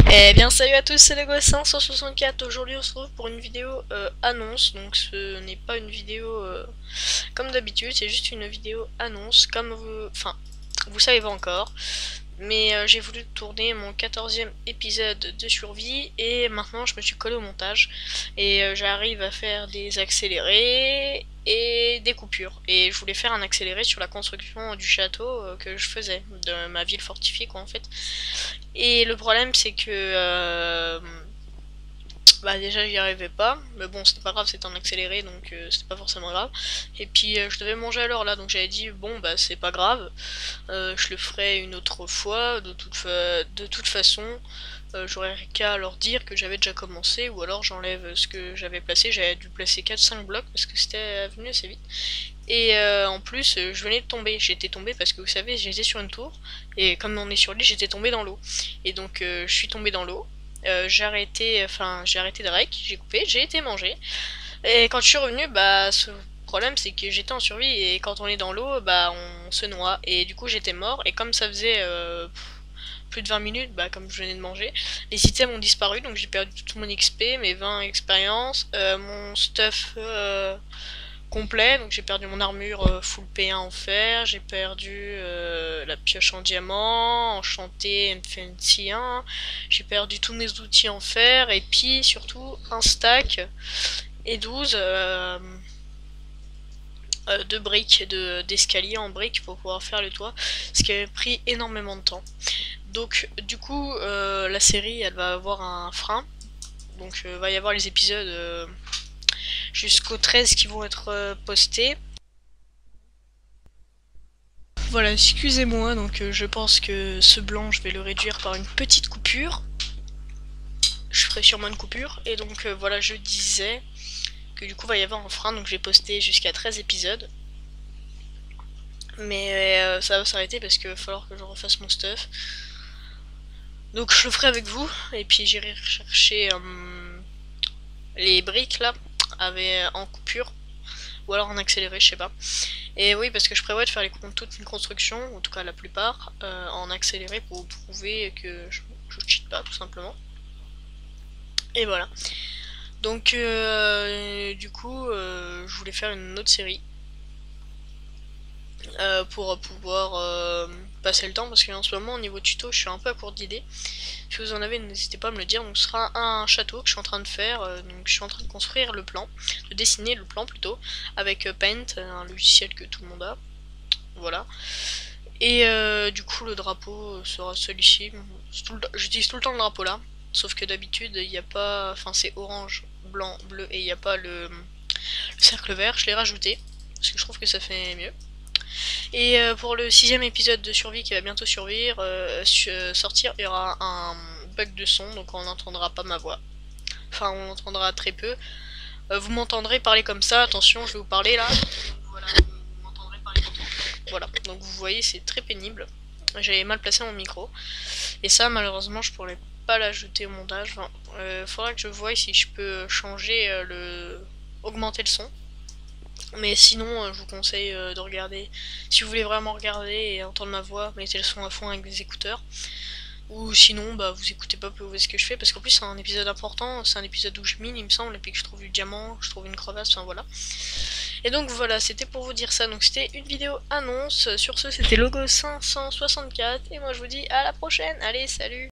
Eh bien salut à tous, c'est Lego 564. Aujourd'hui on se retrouve pour une vidéo annonce. Donc ce n'est pas une vidéo comme d'habitude, c'est juste une vidéo annonce. Comme vous... Enfin, vous savez pas encore. Mais j'ai voulu tourner mon 14e épisode de survie. Et maintenant je me suis collé au montage. Et j'arrive à faire des accélérés et des coupures. Et je voulais faire un accéléré sur la construction du château que je faisais. De ma ville fortifiée quoi en fait. Et le problème c'est que bah déjà j'y arrivais pas, mais bon c'était pas grave, c'était en accéléré donc c'était pas forcément grave. Et puis je devais manger à l'heure là, donc j'avais dit bon bah c'est pas grave, je le ferai une autre fois, de toute façon j'aurais qu'à leur dire que j'avais déjà commencé, ou alors j'enlève ce que j'avais placé, j'avais dû placer 4-5 blocs parce que c'était venu assez vite. Et en plus je venais de tomber, j'étais tombé parce que vous savez j'étais sur une tour, et comme on est sur l'île j'étais tombé dans l'eau. Et donc je suis tombé dans l'eau, j'ai arrêté de rec, j'ai coupé, j'ai été mangé. Et quand je suis revenu, bah ce problème c'est que j'étais en survie, et quand on est dans l'eau, bah on se noie. Et du coup j'étais mort, et comme ça faisait plus de 20 minutes, bah comme je venais de manger, les items ont disparu, donc j'ai perdu tout mon XP, mes 20 expériences, mon stuff complet, donc j'ai perdu mon armure full P1 en fer, j'ai perdu la pioche en diamant, enchanté Infinity 1, j'ai perdu tous mes outils en fer, et puis surtout un stack et 12 de briques, d'escalier en briques pour pouvoir faire le toit, ce qui avait pris énormément de temps. Donc du coup la série elle va avoir un frein, donc va y avoir les épisodes jusqu'au 13 qui vont être postés. Voilà, excusez-moi, donc je pense que ce blanc je vais le réduire par une petite coupure. Je ferai sûrement une coupure, et donc voilà, je disais que du coup va y avoir un frein, donc j'ai posté jusqu'à 13 épisodes. Mais ça va s'arrêter parce qu'il va falloir que je refasse mon stuff. Donc je le ferai avec vous, et puis j'irai rechercher les briques là, en coupure, ou alors en accéléré, je sais pas. Et oui, parce que je prévois de faire toute une construction, en tout cas la plupart, en accéléré pour prouver que je cheat pas, tout simplement. Et voilà. Donc, du coup, je voulais faire une autre série pour pouvoir passer le temps, parce qu'en ce moment, au niveau tuto, je suis un peu à court d'idées. Si vous en avez, n'hésitez pas à me le dire. Donc ce sera un château que je suis en train de faire, donc je suis en train de construire le plan, de dessiner le plan plutôt, avec Paint, un logiciel que tout le monde a, voilà. Et du coup le drapeau sera celui-ci, j'utilise tout le temps le drapeau là, sauf que d'habitude il n'y a pas, enfin c'est orange, blanc, bleu, et il n'y a pas le cercle vert, je l'ai rajouté, parce que je trouve que ça fait mieux. Et pour le 6ème épisode de survie qui va bientôt sortir, il y aura un bug de son, donc on n'entendra pas ma voix. Enfin, on entendra très peu. Vous m'entendrez parler comme ça, attention, je vais vous parler là. Voilà, vous m'entendrez parler comme ça. Voilà, donc vous voyez, c'est très pénible. J'avais mal placé mon micro. Et ça, malheureusement, je pourrais pas l'ajouter au montage. Enfin, faudra que je voie si je peux changer augmenter le son. Mais sinon, je vous conseille de regarder. Si vous voulez vraiment regarder et entendre ma voix, mettez le son à fond avec des écouteurs. Ou sinon, bah vous écoutez pas pour voir ce que je fais, parce qu'en plus c'est un épisode important, c'est un épisode où je mine il me semble, et puis que je trouve du diamant, je trouve une crevasse, enfin voilà. Et donc voilà, c'était pour vous dire ça, donc c'était une vidéo annonce. Sur ce, c'était Logo 564, et moi je vous dis à la prochaine, allez salut.